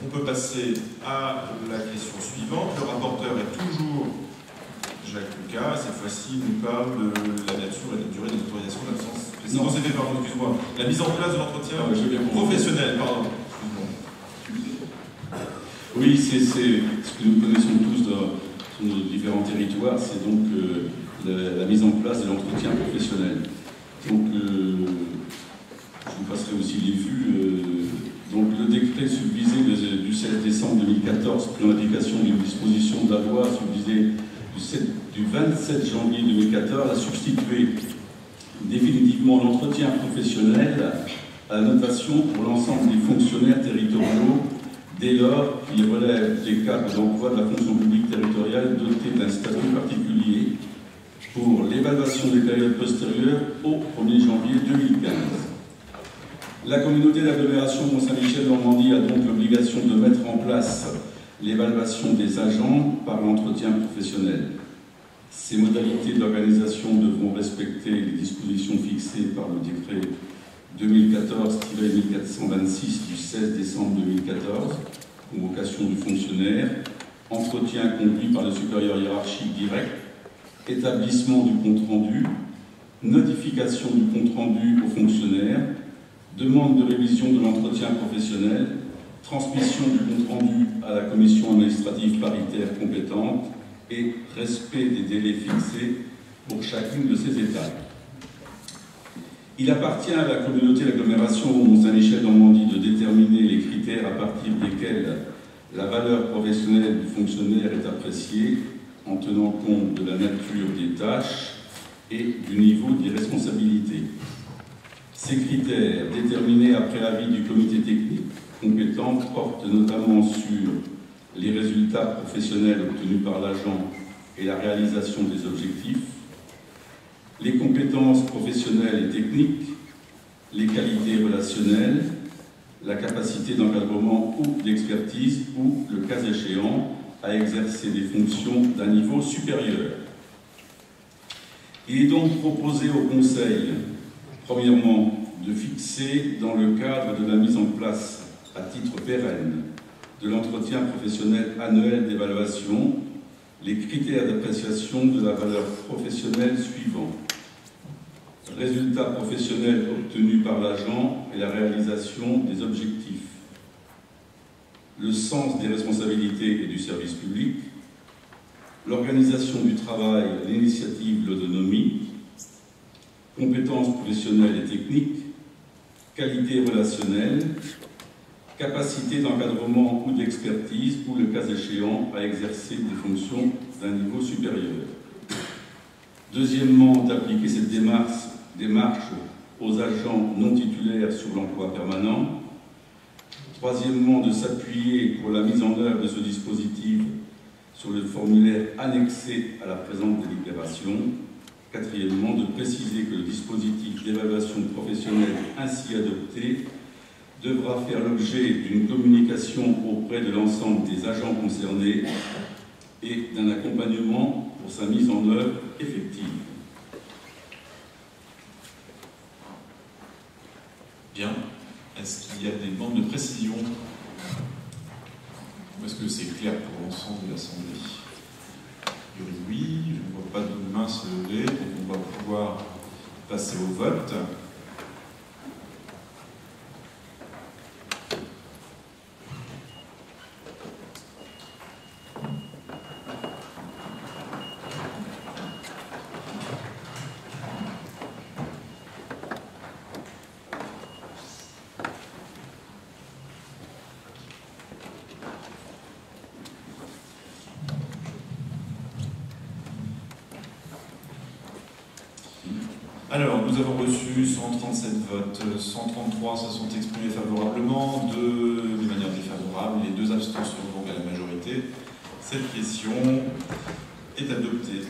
On peut passer à la question suivante. Le rapporteur est toujours Jacques Lucas. Cette fois-ci, il nous parle de la nature et de la durée de l'autorisation d'absence. Non, c'était, pardon, excuse-moi. La mise en place de l'entretien professionnel, pardon. Oui, c'est ce que nous connaissons tous sur nos différents territoires, c'est donc la mise en place de l'entretien professionnel. Donc, je vous passerai aussi les vues. Donc, le décret subvisé du 16 décembre 2014, pris en application d'une disposition de la loi subvisée du 27 janvier 2014, a substitué définitivement l'entretien professionnel à la notation pour l'ensemble des fonctionnaires territoriaux dès lors qu'ils relèvent des cadres d'emploi de la fonction publique territoriale dotés d'un statut particulier pour l'évaluation des périodes postérieures au 1er janvier 2015. La communauté d'agglomération Mont-Saint-Michel-Normandie a donc l'obligation de mettre en place l'évaluation des agents par l'entretien professionnel. Ces modalités d'organisation devront respecter les dispositions fixées par le décret 2014-1426 du 16 décembre 2014, convocation du fonctionnaire, entretien conduit par le supérieur hiérarchique direct, établissement du compte-rendu, notification du compte-rendu au fonctionnaire, demande de révision de l'entretien professionnel, transmission du compte-rendu à la commission administrative paritaire compétente et respect des délais fixés pour chacune de ces étapes. Il appartient à la communauté d'agglomération Mont-Saint-Michel-Normandie de déterminer les critères à partir desquels la valeur professionnelle du fonctionnaire est appréciée en tenant compte de la nature des tâches et du niveau des responsabilités. Ces critères, déterminés après avis du comité technique compétent, portent notamment sur les résultats professionnels obtenus par l'agent et la réalisation des objectifs, les compétences professionnelles et techniques, les qualités relationnelles, la capacité d'encadrement ou d'expertise ou, le cas échéant, à exercer des fonctions d'un niveau supérieur. Il est donc proposé au Conseil, premièrement, de fixer dans le cadre de la mise en place à titre pérenne de l'entretien professionnel annuel d'évaluation les critères d'appréciation de la valeur professionnelle suivants. Résultats professionnels obtenus par l'agent et la réalisation des objectifs. Le sens des responsabilités et du service public. L'organisation du travail, l'initiative, l'autonomie. Compétences professionnelles et techniques. Qualité relationnelle. Capacité d'encadrement ou d'expertise ou, le cas échéant, à exercer des fonctions d'un niveau supérieur. Deuxièmement, d'appliquer cette démarche aux agents non titulaires sur l'emploi permanent. Troisièmement, de s'appuyer pour la mise en œuvre de ce dispositif sur le formulaire annexé à la présente délibération. Quatrièmement, de préciser que le dispositif d'évaluation professionnelle ainsi adopté devra faire l'objet d'une communication auprès de l'ensemble des agents concernés et d'un accompagnement pour sa mise en œuvre effective. Bien. Est-ce qu'il y a des demandes de précision? Ou est-ce que c'est clair pour l'ensemble de l'Assemblée? Oui, je ne vois pas de main se lever, donc on va pouvoir passer au vote. Alors, nous avons reçu 137 votes, 133 se sont exprimés favorablement, 2 de manière défavorable, les 2 abstentions donc à la majorité. Cette question est adoptée.